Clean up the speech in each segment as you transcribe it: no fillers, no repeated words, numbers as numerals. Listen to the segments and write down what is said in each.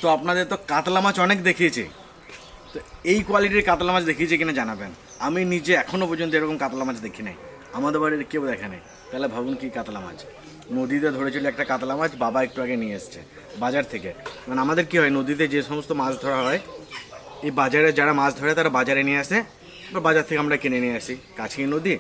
তো আপনাদের তো কাতলা মাছ অনেক দেখিয়েছে, তো এই কোয়ালিটির কাতলা মাছ দেখিয়েছে কিনা জানাবেন। আমি নিজে এখনও পর্যন্ত এরকম কাতলা মাছ দেখি নাই, আমাদের বাড়ির কেউ দেখে নাই। তাহলে ভাবুন কি কাতলা মাছ। নদীতে ধরেছিল একটা কাতলা মাছ, বাবা একটু আগে নিয়ে এসছে বাজার থেকে। মানে আমাদের কী হয়, নদীতে যে সমস্ত মাছ ধরা হয়, এই বাজারে যারা মাছ ধরে তারা বাজারে নিয়ে আসে, বা বাজার থেকে আমরা কিনে নিয়ে আসি। কাছেই নদী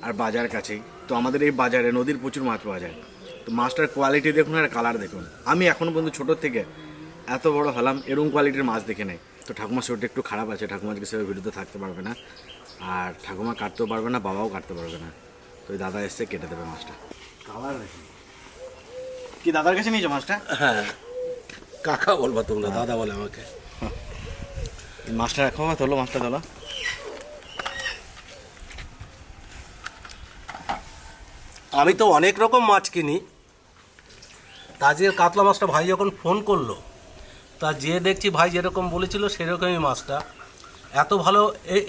আর বাজার কাছেই, তো আমাদের এই বাজারে নদীর প্রচুর মাছ পাওয়া যায়। তো মাছটার কোয়ালিটি দেখুন আর কালার দেখুন। আমি এখনও পর্যন্ত ছোটোর থেকে এত বড় হলাম এরকম কোয়ালিটির মাছ দেখে নেই। তো ঠাকুমার শরীরটা একটু খারাপ আছে, ঠাকুমা আজকে সেভাবে ভিডিওতে থাকতে পারবে না, আর ঠাকুমা কাটতেও পারবে না, বাবাও কাটতে পারবে না। তো ওই দাদা এসে কেটে দেবে মাছটা। কালার দেখুন। কি দাদার কাছে নিয়েছো মাছটা? হ্যাঁ, কাকা বলবা তোমরা, দাদা বলে আমাকে। মাছটা রাখো, তোলো মাছটা তোলো। আমি তো অনেক রকম মাছ কিনি, তা আজকে কাতলা মাছটা ভাই যখন ফোন করলো, তা যে দেখছি ভাই যেরকম বলেছিল সেরকমই মাছটা। এত ভালো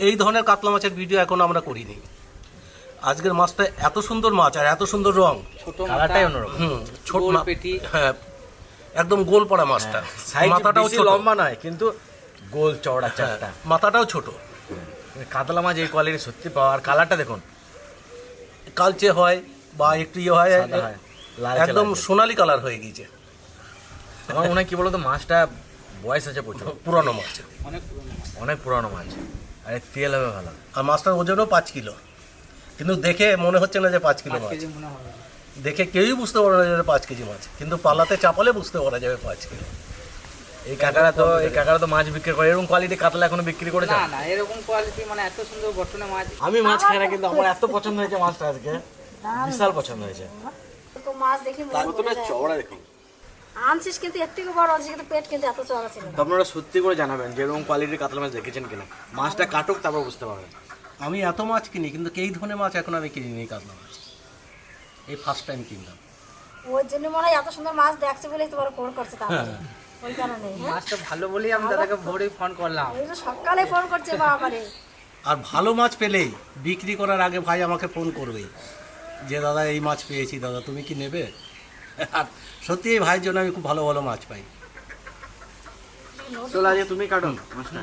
এই ধরনের কাতলা মাছের ভিডিও এখন আমরা করিনি। আজকের মাছটা এত সুন্দর মাছ আর এত সুন্দর রং, কালারটাই অন্যরকম। ছোট পেটি, হ্যাঁ একদম গোল পড়া মাছটা। মাথাটাও ছোট, লম্বা নয় কিন্তু গোল চওড়া চারটা, মাথাটাও ছোট। কাতলা মাছ এই কোয়ালিটি সত্যি পাওয়া। আর কালারটা দেখুন, কালচে হয় বা একটু ইয়ে হয়, একদম সোনালি কালার হয়ে গিয়েছে। আমার মনে হয় কি বলতো, মাছটা বয়স আছে প্রচুর, পুরানো মাছ, অনেক পুরানো মাছ, আর তেল হবে ভালো। আর মাছটার ওজনও 5 কিলো, কিন্তু দেখে মনে হচ্ছে না যে 5 কিলো মাছ। দেখে কেউই বুঝতে পারবে না যে 5 কেজি মাছ, কিন্তু পালাতে চাপালে বুঝতে পারা যাবে 5 কিলো। এই কাকারা তো মাছ বিক্রি করে, এরকম কোয়ালিটি কাতলা এখনো বিক্রি করেছে না? এরকম কোয়ালিটি মানে এত সুন্দর গঠনে মাছ আমি মাছ খাই না, কিন্তু আমার এত পছন্দ হয়েছে মাছটা আজকে, বিশাল পছন্দ হয়েছে। তো মাছ দেখি কতটা চওড়া দেখুন। আনছিস, কিন্তু এর থেকে বড় আছে, কিন্তু পেট কিন্তু এত চওড়া ছিল না। তো আপনারা সত্যি করে জানাবেন যে এরকম কোয়ালিটির কাতলা মাছ দেখেছেন কিনা। মাছটা কাটুক তারপর বুঝতে পারবেন। আমি এত মাছ কিনি, কিন্তু এই ধরনের মাছ এখন আমি কিনিনি। কাতলা মাছ এই ফার্স্ট টাইম কিনলাম। ওই জন্য মনে হয় এত সুন্দর মাছ দেখছে বলেই তোমার ফোন করছে, তাহলে ওই কারণে। মাছটা ভালো বলেই আমি দাদাকে ভোরে ফোন করলাম। ওই যে সকালে ফোন করছে বাবারে। আর ভালো মাছ পেলেই বিক্রি করার আগে ভাই আমাকে ফোন করবেই যে দাদা এই মাছ পেয়েছি, দাদা তুমি কি নেবে? আর সত্যি এই ভাইয়ের জন্য আমি খুব ভালো ভালো মাছ পাই। চলো আজকে তুমি কাটো মাছটা।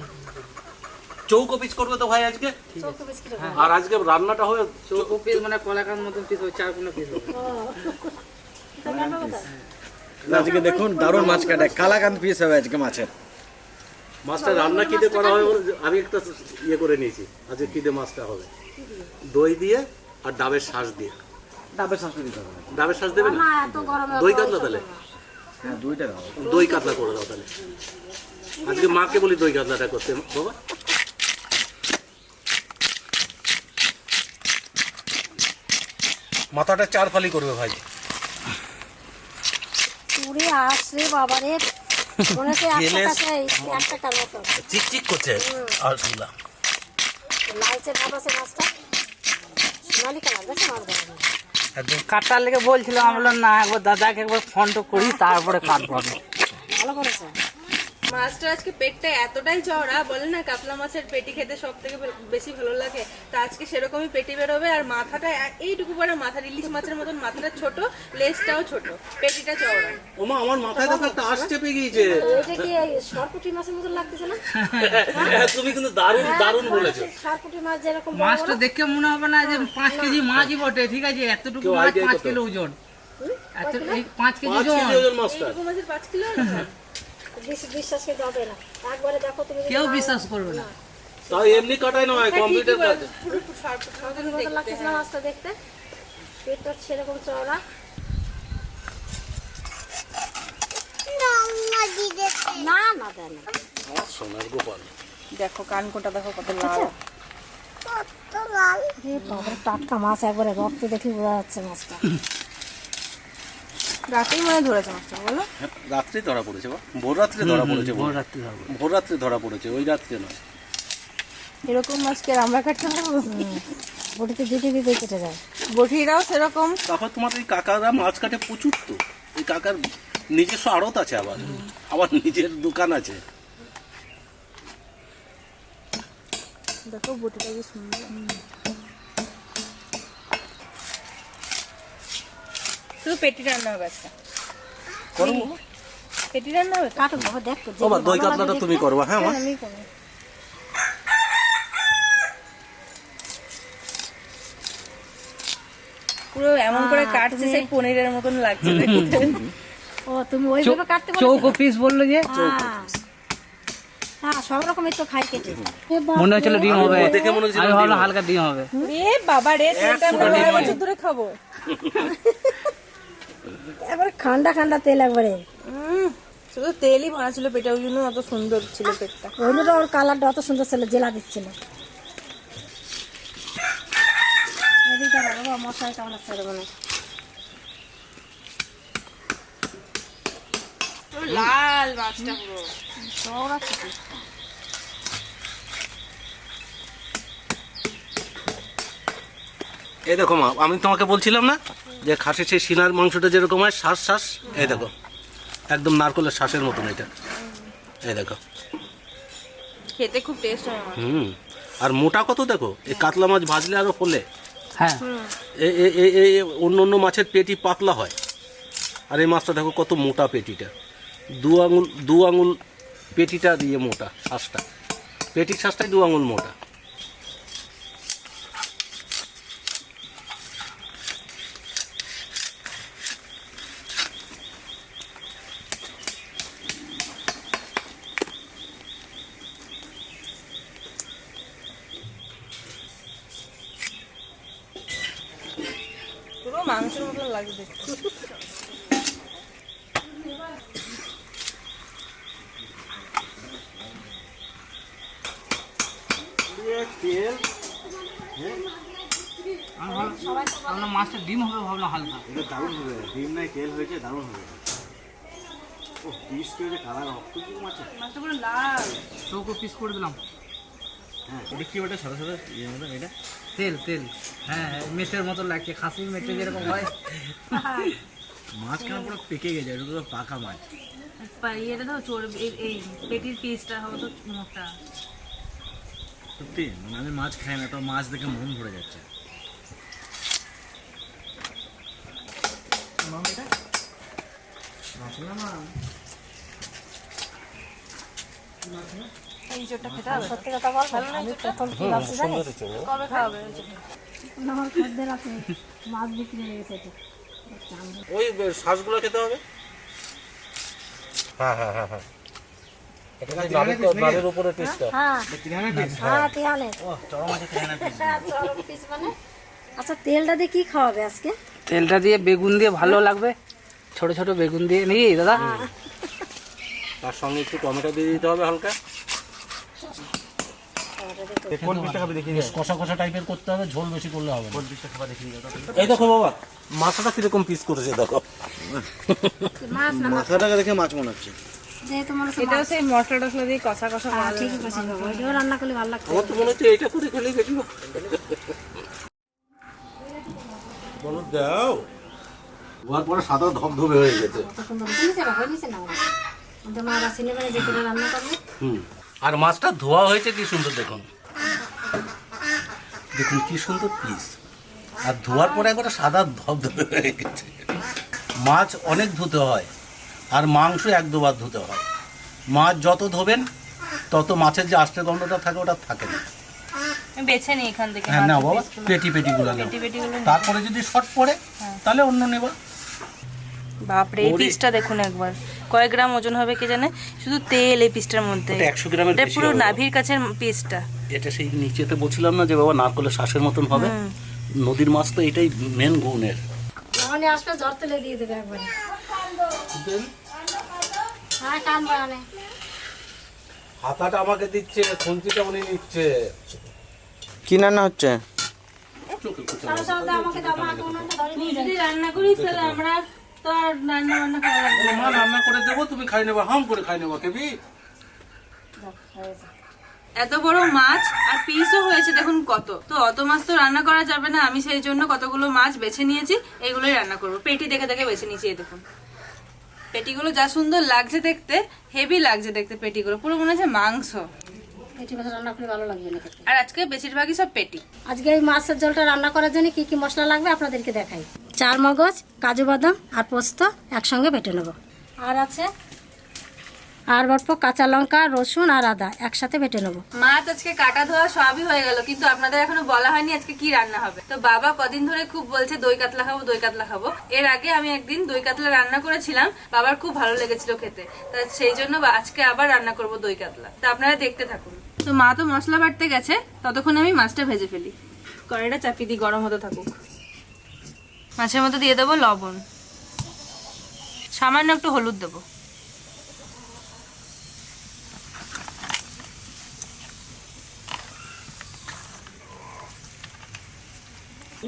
চৌকো পিস করবে তো ভাই আজকে? চৌকো পিস কিলো। আর আজকে রান্নাটা হবে চৌকো পিস মানে কলাকার মতন পিস হবে, 4 কোনা পিস হবে। আজকে দেখুন দারুণ মাছ কাটা, কালাকান্দ পিস হবে আজকে মাছের। মাছটা রান্না কি দিয়ে করা হবে আমি একটা ইয়ে করে নিয়েছি। আজকে কি দিয়ে মাছটা হবে? দই দিয়ে আর ডাবের শাঁস দিয়ে। ডাবের শাঁস দিতে হবে। ডাবের শাঁস দেবে না? না, এত গরমে দই কাতলা তাহলে? হ্যাঁ, দুইটা দাও। দই কাতলা করে দাও তাহলে। আজকে মাকে বলি দই কাতলাটা করতে বাবা। মাথাটা 4 ফালি করবে ভাই। পুরে আসছে বাবারে, মনে হচ্ছে একটা কাছে একটা কার মতো চিকচিক করছে। আলহামদুলিল্লাহ, লালচে ভাব আছে মাছটা, সোনালি কালার দেখে মাছ ধরে। একদম কাটার লেগে বলছিলাম, আমি বললাম না, একবার দাদাকে একবার ফোনটা করি তারপরে কাটবো। ভালো করেছে। মাছটা আজকে পেটটা এতটাই চওড়া, বলে না কাতলা মাছের পেটি খেতে সব থেকে বেশি ভালো লাগে, তা আজকে সেরকমই পেটি বেরোবে। আর মাথাটা এইটুকু বড় মাথা, ইলিশ মাছের মতন মাথাটা ছোট, লেজটাও ছোট, পেটিটা চওড়া। ওমা আমার মাথায় তো একটা আঁশ চেপে গিয়েছে। এটা কি সরপুটি মাছের মতন লাগতেছে না? তুমি কিন্তু দারুণ দারুণ বলেছো। সরপুটি মাছ যেরকম বড় মাছটা বড়, দেখে মনে হবে না যে 5 কেজি মাছই বটে, ঠিক আছে? এতটুকু কেউ মাছ idea 5 কত? কিলো ওজন, এত 5 কেজি 5 কেজি ওজন। ওজন মাছটা। এইটুকু মাছের 5 কিলো বিশ্বাস করতে হবে না। একবারে দেখো তুমি, কেউ বিশ্বাস করবে না। তাও এমনি কাটাই নয়, কম্পিউটার কাটে। পুরো সরপুর মতো লাগতেছে না মাছটা দেখতে। পেটটা সেরকম চওড়া। না না দেয় না। সোনার গোপাল। দেখো কানকোটা দেখো কত লাল। এ বাবা, টাটকা মাছ, একবারে রক্ত দেখে বোঝা যাচ্ছে মাছটা। রাতেই মনে ধরেছে মাছটা, বলো? রাত্রে ধরা পড়েছে বা ভোর রাত্রে ধরা পড়েছে। ভোর রাত্রে ধরা পড়েছে, ওই রাত্রে নয়। এরকম মাছকে আমরা কাটতে পারবো? বটিতে দিতে দিতে কেটে যায়। বটিরাও সেরকম। তারপর তোমার এই কাকারা মাছ কাটে প্রচুর। তো এই কাকার নিজস্ব আড়ত আছে, আবার নিজের দোকান আছে। দেখো বটিটা কি সুন্দর। শুধু পেটি রান্না হবে আজকে। করবো পেটি রান্না হবে তো? কাটো বাবা, দেখ তো, বাবা যেগুলো দই ভালো লাগে কাতলাটা দেখতে। তুমি করবা, হ্যাঁ মা? আমি করবো। পুরো এমন করে কাটছে সেই পনিরের মতন লাগছে দেখতে। ও তুমি ওইভাবে কাটতে বলেছো? চৌকো পিস বললো যে হ্যাঁ। হ্যাঁ, সব রকমের তো খাই কেটে। এ বাপ মনে হচ্ছিল ডিম হবে, ও দেখে মনে হচ্ছিল আমি ডিম ভাবলাম হবে। হালকা ডিম হবে। এ বাবা রে, তেলটা আমরা 10 বছর ধরে খাবো। একবারে ঠান্ডা ঠান্ডা তেল একবারে। শুধু তেলই ভরা ছিল পেটে, ওই জন্য অত সুন্দর ছিল পেটটা। ওইগুলো ওর কালারটা অত সুন্দর ছিল, জেলা দিচ্ছিল। এদিকে বাবা মশাই কেমন আছে রে মনে? পুরো লাল মাছটা পুরো। সব আছে। এই দেখো মা, আমি তোমাকে বলছিলাম না যে খাসির সেই সিনার মাংসটা যেরকম হয় শ্বাস শ্বাস, এই দেখো একদম নারকলের শ্বাসের মতন এটা, এই দেখো। খেতে খুব টেস্ট হয় আমার। আর মোটা কত দেখো, এই কাতলা মাছ ভাজলে আরো ফলে। হ্যাঁ, এই অন্য অন্য মাছের পেটি পাতলা হয়, আর এই মাছটা দেখো কত মোটা পেটিটা, দু আঙুল পেটিটা দিয়ে মোটা, শ্বাসটা, পেটির শ্বাসটাই 2 আঙুল মোটা। পুরো মাংসের মতন লাগে দেখতে। আমরা মাছটা ডিম হবে ভাবলাম হালকা। এটা দারুণ হবে, ডিম নাই তেল হয়েছে, দারুণ হবে। ও পিস করে কালার রক্ত কি মাছে। মাছটা পুরো লাল। চৌকো পিস করে দিলাম। হ্যাঁ, এটা কি ওটা সাদা সাদা ইয়ে মতো এটা? তেল তেল, হ্যাঁ মেটের মতো লাগছে, খাসির মেটে যেরকম হয়। মাছখানা পুরো পেকে গেছে, এটা তো পাকা মাছ। ইয়েটা তো এই পেটির পিসটা হবে তো মোটা। সত্যি মানে আমি মাছ খাই না, তো মাছ দেখে মন ভরে যাচ্ছে। এই চোরটা খেতে হবে। সত্যি কথা বল, আমি প্রথম কি ভাবছি জানিস? কবে খাওয়াবে? আমার খদ্দের আছে, মাছ বিক্রি হয়ে গেছে তো। ওই শ্বাসগুলো খেতে হবে। হ্যাঁ হ্যাঁ হ্যাঁ হ্যাঁ, এটা নাড়ের উপরে টেস্টটা। হ্যাঁ তিহানা পিস? হ্যাঁ, তিহানে। ও চড় মাছের তিহানা পিস। চরম পিস মানে? আচ্ছা, তেলটা দিয়ে কি খাওয়াবে আজকে? তেলটা দিয়ে বেগুন দিয়ে ভালো লাগবে, ছোট ছোট বেগুন দিয়ে নাকি দাদা? তার সঙ্গে একটু টমেটো দিয়ে দিতে হবে হালকা, কোন পিসটা খাবে দেখি? কষা কষা টাইপের করতে হবে, ঝোল বেশি করলে হবে না। কোন পিসটা খাবে দেখি? এই দেখো বাবা, মাথাটা কিরকম পিস করেছে দেখো। মাছ না, মাথাটাকে দেখে মাছ মনে হচ্ছে। যেহেতু মনে হচ্ছে এটাও সেই মশলা টসলা দিয়ে কষা কষা করা। ঠিকই বলছেন বাবা, ওইটাও রান্না করলে ভালো লাগতো। আমার তো মনে হচ্ছে এইটা করে খেলেই বেশি বলো দাও। হওয়ার পরে সাদা ধবধবে হয়ে গেছে। কত সুন্দর নিচে রাখো, নিচে নাও। আমাদের মা বা সিনেমায় যে করে রান্না করবে। আর মাছটা ধোয়া হয়েছে কি সুন্দর, দেখুন দেখুন কি সুন্দর পিস, আর ধোয়ার পরে একবার সাদা ধবধবে হয়ে গেছে। মাছ অনেক ধুতে হয়, আর মাংস 1-2 বার ধুতে হয়। মাছ যত ধোবেন তত মাছের যে আষ্টে গন্ধটা থাকে ওটা থাকে না। আমি বেছে নিই এখান থেকে। হ্যাঁ না বাবা, পেটিগুলো নেব, তারপরে যদি শর্ট পড়ে তাহলে অন্য নেবা। বাপরে, এই পিসটা দেখুন একবার, কয়েক গ্রাম ওজন হবে কে জানে, শুধু তেল এই পিসটার মধ্যে। ওটা 100 গ্রামের এটা বেশি পুরো হবে। নাভির কাছের পিসটা। এটা সেই নিচেতে বলছিলাম না যে বাবা নারকলের শ্বাসের মতন হবে, নদীর মাছ তো এটাই মেন গুণের। যখনই আসবে জ্বর তুলে দিয়ে দেবে একবারে। হ্যাঁ, কান বাড়ানে। হাতাটা আমাকে দিচ্ছে, খুন্তিটা উনি নিচ্ছে। কি রান্না হচ্ছে? সারা সারা দাও আমাকে, দাও আমাকে উনুনটা ধরে দিয়ে যদি রান্না করিস তাহলে আমরা তো আর রান্না বান্না করা লাগবে না। মা রান্না করে দেবো, তুমি খাই নেবা, হাম করে খাই নেবা কেবি। এত বড় মাছ আর পিসও হয়েছে দেখুন কত। তো অত মাছ তো রান্না করা যাবে না, আমি সেই জন্য কতগুলো মাছ বেছে নিয়েছি, এগুলোই রান্না করবো। পেটি দেখে দেখে বেছে নিয়েছি, এই দেখুন পেটিগুলো যা সুন্দর লাগছে দেখতে, হেভি লাগছে দেখতে পেটিগুলো, পুরো মনে হচ্ছে মাংস। পেটি মাছ রান্না করে ভালো লাগবে না খেতে। আর আজকে বেশিরভাগই সব পেটি। আজকে এই মাছের ঝোলটা রান্না করার জন্য কি কি মশলা লাগবে আপনাদেরকে দেখাই। 4 মগজ, কাজু বাদাম আর পোস্ত একসঙ্গে বেটে নেব। আর আছে আর অল্প কাঁচা লঙ্কা, রসুন আর আদা একসাথে বেটে নেবো। মাছ আজকে কাটা ধোয়া সবই হয়ে গেল, কিন্তু আপনাদের এখনো বলা হয়নি আজকে কি রান্না হবে। তো বাবা কদিন ধরে খুব বলছে দই কাতলা খাবো, দই কাতলা খাবো। এর আগে আমি একদিন দই কাতলা রান্না করেছিলাম, বাবার খুব ভালো লেগেছিল খেতে। তা সেই জন্য আজকে আবার রান্না করব দই কাতলা। তা আপনারা দেখতে থাকুন। তো মা তো মশলা বাটতে গেছে, ততক্ষণ আমি মাছটা ভেজে ফেলি। কড়াইটা চাপিয়ে দিই, গরম হতে থাকুক। মাছের মধ্যে দিয়ে দেবো লবণ, সামান্য একটু হলুদ দেবো।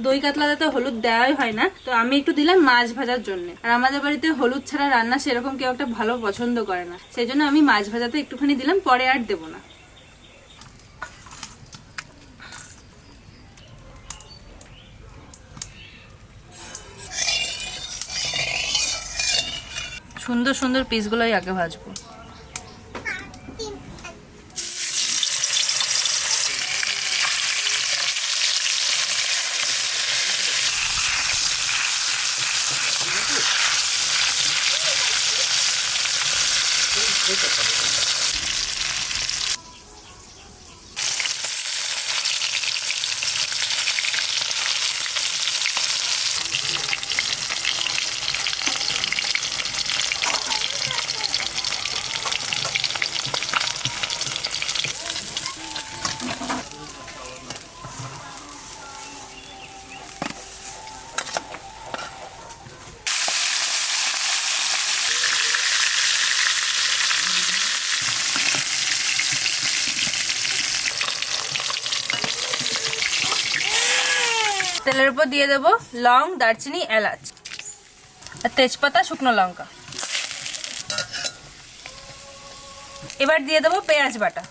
দই কাতলাতে তো হলুদ দেওয়াই হয় না, তো আমি একটু দিলাম মাছ ভাজার জন্য। আর আমাদের বাড়িতে হলুদ ছাড়া রান্না সেরকম কেউ একটা ভালো পছন্দ করে না, সেই জন্য আমি মাছ ভাজাতে একটুখানি দিলাম, পরে আর দেবো না। সুন্দর সুন্দর পিসগুলোই আগে ভাজবো। তেলের উপর দিয়ে দেবো লং, দারচিনি, এলাচ আর তেজপাতা, শুকনো লঙ্কা। এবার দিয়ে দেবো পেঁয়াজ বাটা।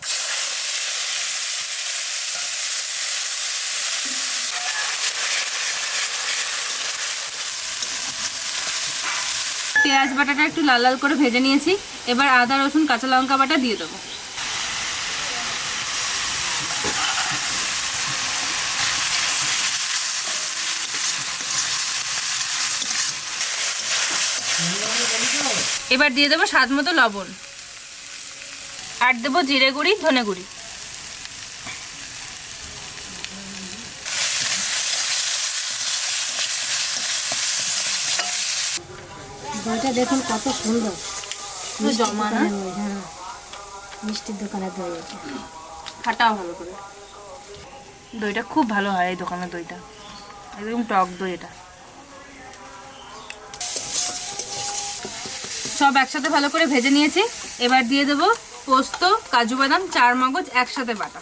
পেঁয়াজ বাটাটা একটু লাল লাল করে ভেজে নিয়েছি। এবার আদা, রসুন, কাঁচা লঙ্কা বাটা দিয়ে দেবো। এবার দিয়ে দেবো স্বাদ মতো লবণ, আর দেবো জিরে গুঁড়ি, ধনে গুঁড়ি। দইটা দেখুন কত সুন্দর, জমা না? হ্যাঁ, মিষ্টির দোকানের দই এটা। ফাটাও ভালো করে। দইটা খুব ভালো হয় এই দোকানের দইটা, একদম টক দই। এটা সব একসাথে ভালো করে ভেজে নিয়েছি। এবার দিয়ে দেবো পোস্ত, কাজু বাদাম, চার মগজ একসাথে বাটা।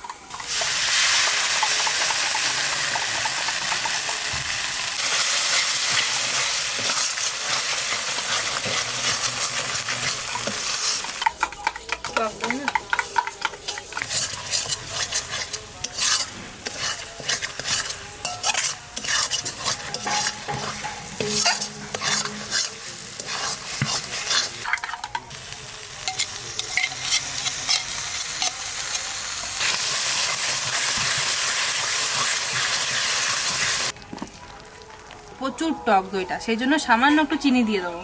প্রচুর টক দইটা, সেই জন্য সামান্য একটু চিনি দিয়ে দেবো।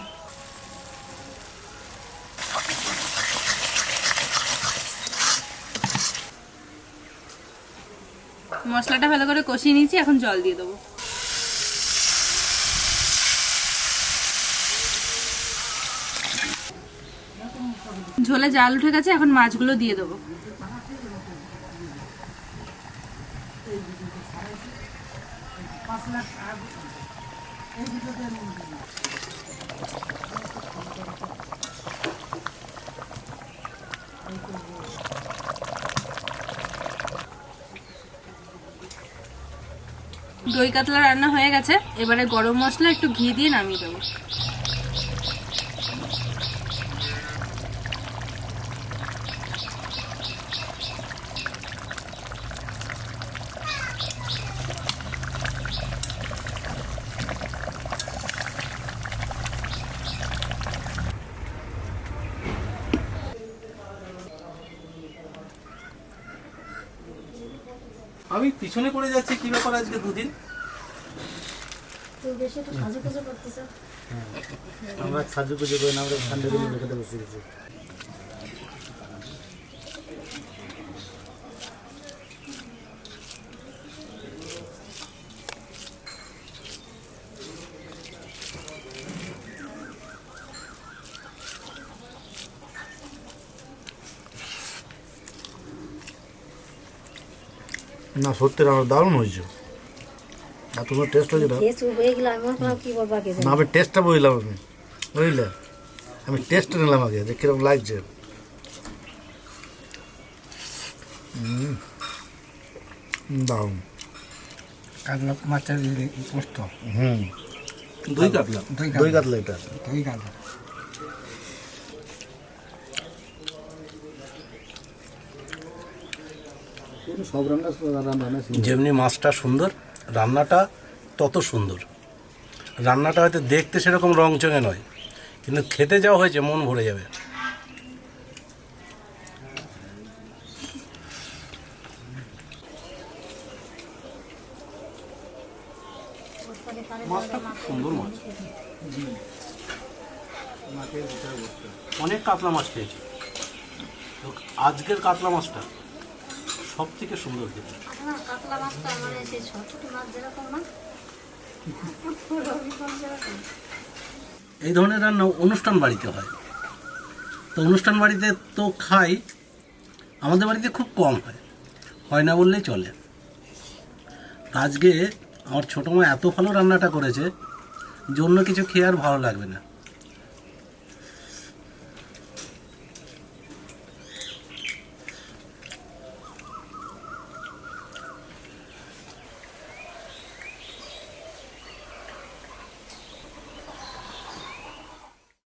মশলাটা ভালো করে কষিয়ে নিয়েছি, এখন জল দিয়ে দেবো। ঝোলে জাল উঠে গেছে, এখন মাছগুলো দিয়ে দেবো। দই কাতলা রান্না হয়ে গেছে। এবারে গরম মশলা একটু ঘি দিয়ে নামিয়ে দেবো। আমি পিছনে পড়ে যাচ্ছি, কি ব্যাপার আজকে দুদিন? তুই বেশি একটু সাজুগুজু করতেছ। আমরা সাজুগুজু করে না, আমরা ঠান্ডা দিনে রেখে বসে গেছি। না সত্যি রান্না দারুণ হয়েছে। আর তোমার টেস্ট হয়েছে না? খেয়ে চুপ হয়ে গেলাম, আমি মনে করলাম কি বলবো কে না জানে। আমি টেস্টটা বুঝলাম, আমি বুঝলে আমি টেস্ট নিলাম আগে যে কিরকম লাগছে। দারুণ। কাতলা মাছের পোস্ত, হুম, দই কাতলা। দই কাতলা এটা। দই কাতলা। যেমনি মাছটা সুন্দর, রান্নাটা তত সুন্দর। রান্নাটা হয়তো দেখতে সেরকম রংচঙে নয়, কিন্তু খেতে যাওয়া হয়েছে মন ভরে যাবে। মাছটা খুব সুন্দর মাছ। অনেক কাতলা মাছ খেয়েছি, তো আজকের কাতলা মাছটা সব থেকে সুন্দর খেতে। না, কাতলা মাছটা মানে সেই ছোট ছোট মাছ যেরকম না, রবিকম যেরকম। এই ধরনের রান্না অনুষ্ঠান বাড়িতে হয়, তো অনুষ্ঠান বাড়িতে তো খাই, আমাদের বাড়িতে খুব কম হয় না বললেই চলে। আজকে আমার ছোটো মা এত ভালো রান্নাটা করেছে যে অন্য কিছু খেয়ে আর ভালো লাগবে না।